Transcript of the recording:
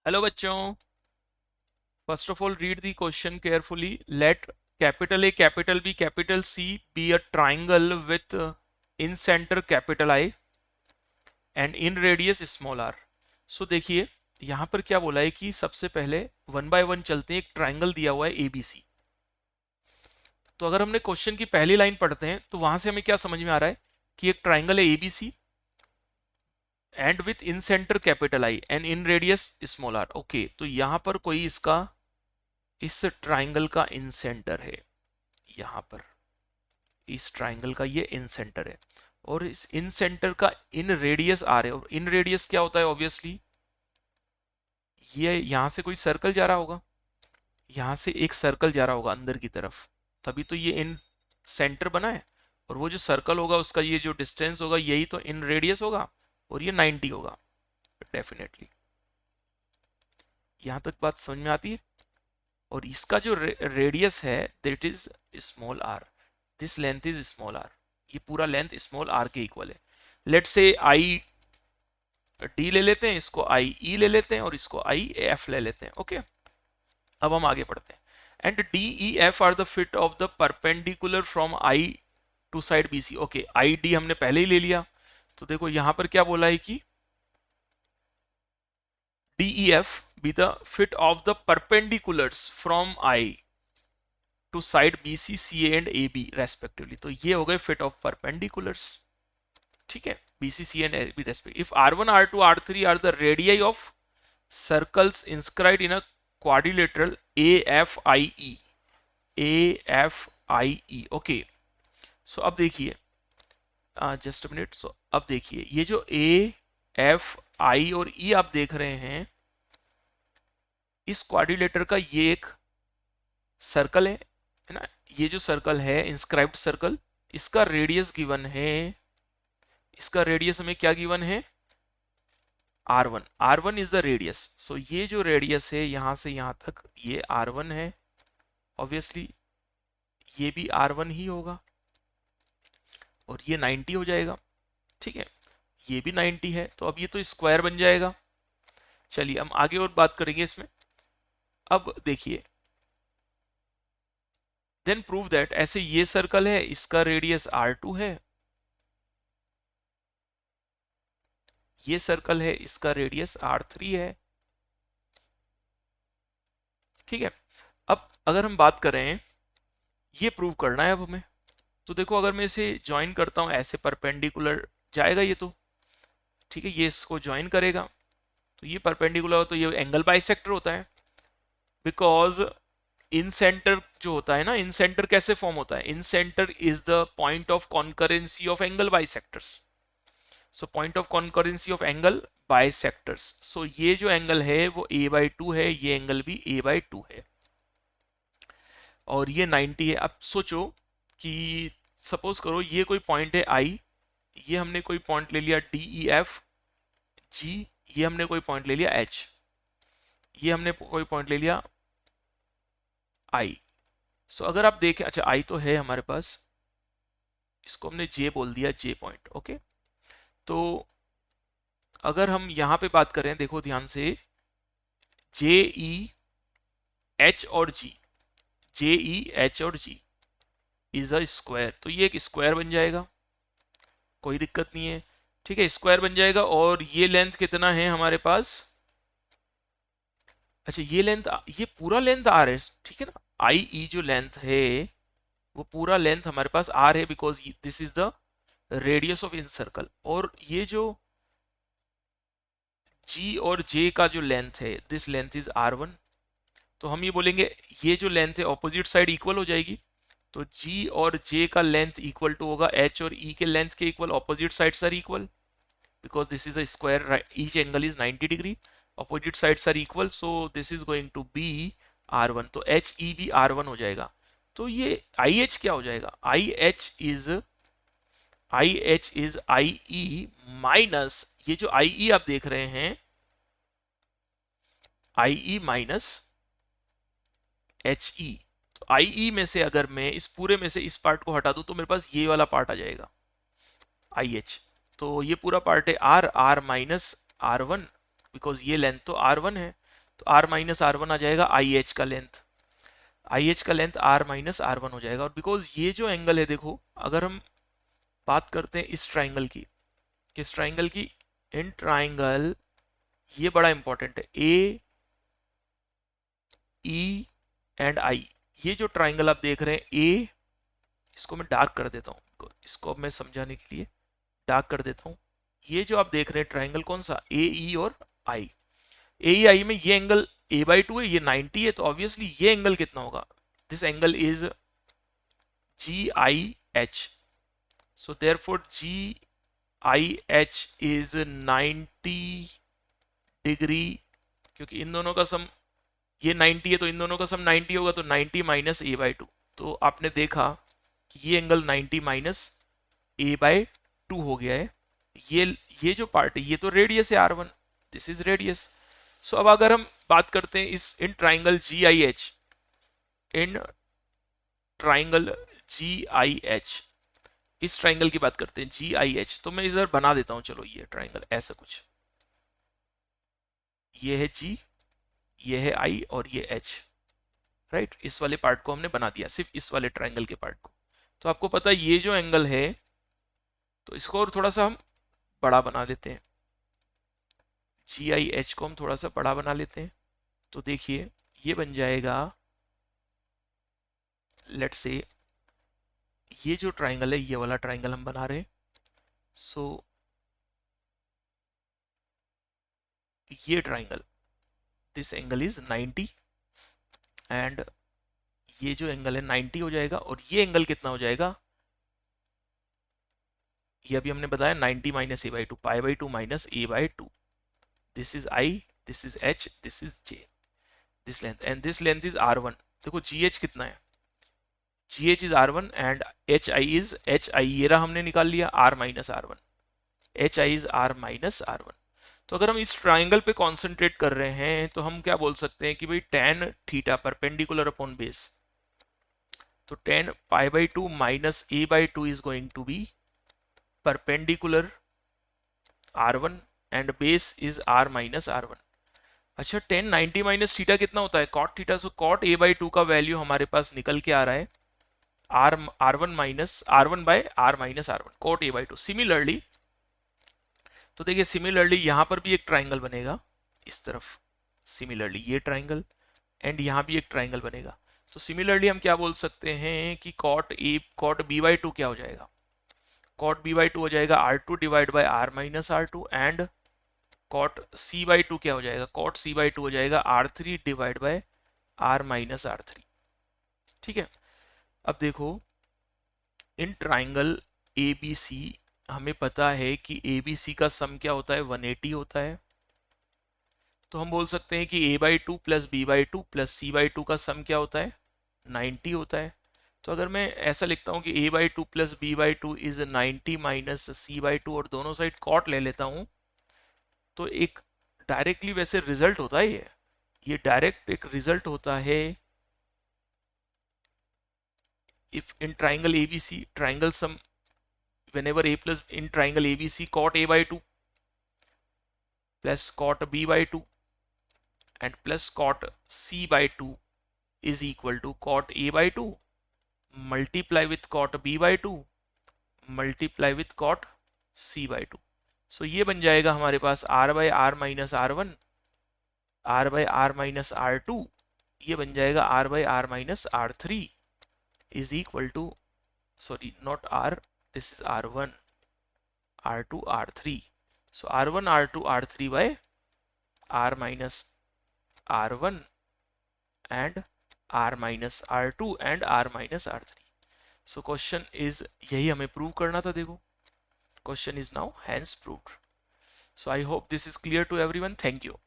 Hello बच्चों, first of all read the question carefully. Let capital A capital B capital C be a triangle with incentre capital I and inradius small r. So देखिए यहां पर क्या बोला है कि सबसे पहले वन बाय वन चलते हैं. एक ट्राइंगल दिया हुआ है एबीसी. तो अगर हमने क्वेश्चन की पहली लाइन पढ़ते हैं तो वहां से हमें क्या समझ में आ रहा है कि एक ट्राइंगल है ABC and with incentre capital I and inradius small r. Okay, तो यहां पर कोई इसका इस ट्राइंगल का इन सेंटर है. यहां पर इस ट्राइंगल का ये इन सेंटर है और इस इन सेंटर का इन रेडियस आर है. और इन रेडियस क्या होता है? ऑब्वियसली ये यहां से कोई सर्कल जा रहा होगा, यहां से एक सर्कल जा रहा होगा अंदर की तरफ, तभी तो ये इन सेंटर बना है. और वो जो सर्कल होगा उसका ये जो डिस्टेंस होगा यही तो इन रेडियस होगा और ये 90 होगा डेफिनेटली. यहां तक बात समझ में आती है. और इसका जो रेडियस है that is small r. This length is small r. ये पूरा लेंथ स्मॉल आर के इक्वल है. लेट से आई डी ले लेते हैं, इसको आई ई ले लेते हैं और इसको आई एफ ले लेते हैं. ओके, अब हम आगे पढ़ते हैं. And D E F are the feet of the perpendicular from I to side B C. Okay, I D हमने पहले ही ले लिया. तो देखो यहां पर क्या बोला है कि D E F be the feet of the perpendiculars from I to side B C C and A B respectively. तो ये हो गए फिट ऑफ परपेंडिकुलर्स. ठीक है, B C C and A B respect. If r one r two r three are the radii of circles inscribed in a quadrilateral A F I E. A F I E. Okay, so अब देखिए just a minute. सो अब देखिए ये जो ए F आई और ई आप देख रहे हैं, इस क्वाड्रिलेटर का ये एक सर्कल है ना. ये जो सर्कल है इंस्क्राइब्ड सर्कल, इसका रेडियस गिवन है. इसका रेडियस हमें क्या गिवन है? R1. R1 is the radius. सो ये जो रेडियस है यहां से यहां तक ये R1 है. ऑब्वियसली ये भी R1 ही होगा और ये 90 हो जाएगा. ठीक है, ये भी 90 है. तो अब ये तो स्क्वायर बन जाएगा. चलिए हम आगे और बात करेंगे इसमें. अब देखिए, देन प्रूव दैट. ऐसे ये सर्कल है, इसका रेडियस R2 है. ये सर्कल है, इसका रेडियस R3 है. ठीक है, अब अगर हम बात करें, ये प्रूव करना है अब हमें. तो देखो अगर मैं इसे ज्वाइन करता हूं ऐसे परपेंडिकुलर जाएगा ये तो. ठीक है, ये इसको ज्वाइन करेगा तो ये परपेंडिकुलर हो तो ये एंगल बाइसेक्टर होता है. बिकॉज इन सेंटर जो होता है ना, इन सेंटर कैसे फॉर्म होता है? Incentre is the point of concurrency of angle bisectors. So point of concurrency of angle bisectors. So ये जो एंगल है वो a/2 है, ये एंगल भी a/2 है और ये 90 है. अब सोचो कि सपोज करो ये कोई पॉइंट है आई, ये हमने कोई पॉइंट ले लिया डी ई एफ जी, ये हमने कोई पॉइंट ले लिया एच, ये हमने कोई पॉइंट ले लिया आई. सो अगर आप देखें, अच्छा आई तो है हमारे पास, इसको हमने जे बोल दिया, जे पॉइंट. ओके, तो अगर हम यहां पे बात करें, देखो ध्यान से, जे ई एच और जी, जे ई एच और जी इज अ स्क्वायर. तो ये एक स्क्वायर बन जाएगा, कोई दिक्कत नहीं है. ठीक है, स्क्वायर बन जाएगा. और ये लेंथ कितना है हमारे पास? अच्छा ये लेंथ, ये पूरा लेंथ आर है. ठीक है ना, आई ई जो लेंथ है वो पूरा लेंथ हमारे पास आर है because this is the radius of in circle. और ये जो जी और जे का जो लेंथ है, दिस लेंथ इज R1. तो हम ये बोलेंगे ये जो लेंथ है ऑपोजिट साइड इक्वल हो जाएगी. तो जी और जे का लेंथ इक्वल टू होगा एच और ई के लेंथ के equal. Opposite sides are equal because this is a square, each angle is 90 degree. Opposite sides are equal, so this is going to be R1. तो H E भी R1 हो जाएगा. तो ये I H क्या हो जाएगा? I H is I E minus, ये जो आई ई आप देख रहे हैं, आई ई माइनस एच ई. तो आई ई में से अगर मैं इस पूरे में से इस पार्ट को हटा दूं तो मेरे पास ये वाला पार्ट आ जाएगा आई एच. तो ये पूरा पार्ट है R, R minus R1 because ये लेंथ तो R1 है. तो r माइनस आर वन आ जाएगा आई एच का लेंथ, आई एच का length r minus R one हो जाएगा। और बिकॉज ये जो एंगल है देखो, अगर हम बात करते हैं इस ट्राइंगल की, किस ट्राइंगल की, इन ट्राइंगल, ये बड़ा इंपॉर्टेंट है, ए ई एंड आई, ये जो ट्राइंगल आप देख रहे हैं ए, इसको मैं डार्क कर देता हूँ, इसको मैं समझाने के लिए डार्क कर देता हूँ। ये जो आप देख रहे हैं ट्राइंगल कौन सा, ए ई और आई, ए ई आई में ये एंगल a बाई टू है, ये 90 है, तो ऑब्वियसली ये एंगल कितना होगा, this angle is G I H, so therefore G I H is 90 degree, क्योंकि इन दोनों का सम ये 90 है तो इन दोनों का सम 90 होगा, तो 90 माइनस ए बाई टू, तो आपने देखा कि ये angle 90 minus A by to हो गया है। ये जो पार्ट है ये तो रेडियस है r1, दिस इज रेडियस। सो अब अगर हम बात करते हैं इस in triangle G I H, in triangle G I H, इस ट्राइंगल की बात करते हैं जी आई एच, तो मैं इधर बना देता हूं, चलो ये ट्राइंगल ऐसा कुछ, ये है जी, ये है आई और ये एच, राइट, इस वाले पार्ट को हमने बना दिया, सिर्फ इस वाले ट्राइंगल के पार्ट को। तो आपको पता है ये जो एंगल है, तो इसको और थोड़ा सा हम बड़ा बना लेते हैं, जी आई एच को हम थोड़ा सा बड़ा बना लेते हैं, तो देखिए ये बन जाएगा, लेट्स से ये जो ट्राइंगल है ये वाला ट्राइंगल हम बना रहे हैं, सो ये triangle, this angle is 90 and ये जो एंगल है 90 हो जाएगा, और ये एंगल कितना हो जाएगा, ये अभी हमने बताया 90 minus A by to, pi by two minus A by to, this is I, this is H, this is J, this length and this length is r1। देखो gh कितना है, gh is r1 and hi is hi, ये रहा हमने निकाल लिया r minus r1, hi is r minus r1। तो अगर हम इस ट्राइंगल पे कॉन्सेंट्रेट कर रहे हैं तो हम क्या बोल सकते हैं कि भाई tan theta perpendicular upon base, तो tan pi by two minus A by two is going to be perpendicular r1 and base is r minus r1। अच्छा, tan 90 माइनस थीटा कितना होता है, cot theta, so cot a by two का value हमारे पास निकल के आ रहा है r1 minus r1 by r minus r1, cot a by two. Similarly, तो देखिए सिमिलरली यहां पर भी एक ट्राइंगल बनेगा इस तरफ, सिमिलरली ये ट्राइंगल एंड यहां भी एक ट्राइंगल बनेगा, तो सिमिलरली हम क्या बोल सकते हैं कि cot b बाई टू क्या हो जाएगा, cot b बाई टू हो जाएगा r2 divide by r minus r2 and cot c by two क्या हो जाएगा, cot c बाई टू हो जाएगा r3 divide by r minus r3। ठीक है, अब देखो in triangle A B C, हमें पता है कि ए बी सी का सम क्या होता है, 180 होता है, तो हम बोल सकते हैं कि a by two plus B by two plus C by two का सम क्या होता है, 90 होता है। तो अगर मैं ऐसा लिखता हूँ कि a by two plus B by two is 90 minus C by two, और दोनों साइड कॉट ले लेता हूँ, तो एक डायरेक्टली वैसे रिजल्ट होता है, ये डायरेक्ट एक रिजल्ट होता है, if in triangle ABC triangle sum whenever a plus in triangle ABC cot a by 2 plus cot b by 2 and plus cot c by 2 is equal to cot a by 2 multiply with cot b by 2 multiply with cot c by 2। सो ये बन जाएगा हमारे पास r by r minus r1, r by r minus r2, ये बन जाएगा r by r minus r3 is equal to, sorry not r, this is r1, r2 r3, so r1 r2 r3 by r minus r1 and r minus r2 and r minus r3। so question is, यही हमें prove करना था, देखो question is now hence proved। so I hope this is clear to everyone, thank you।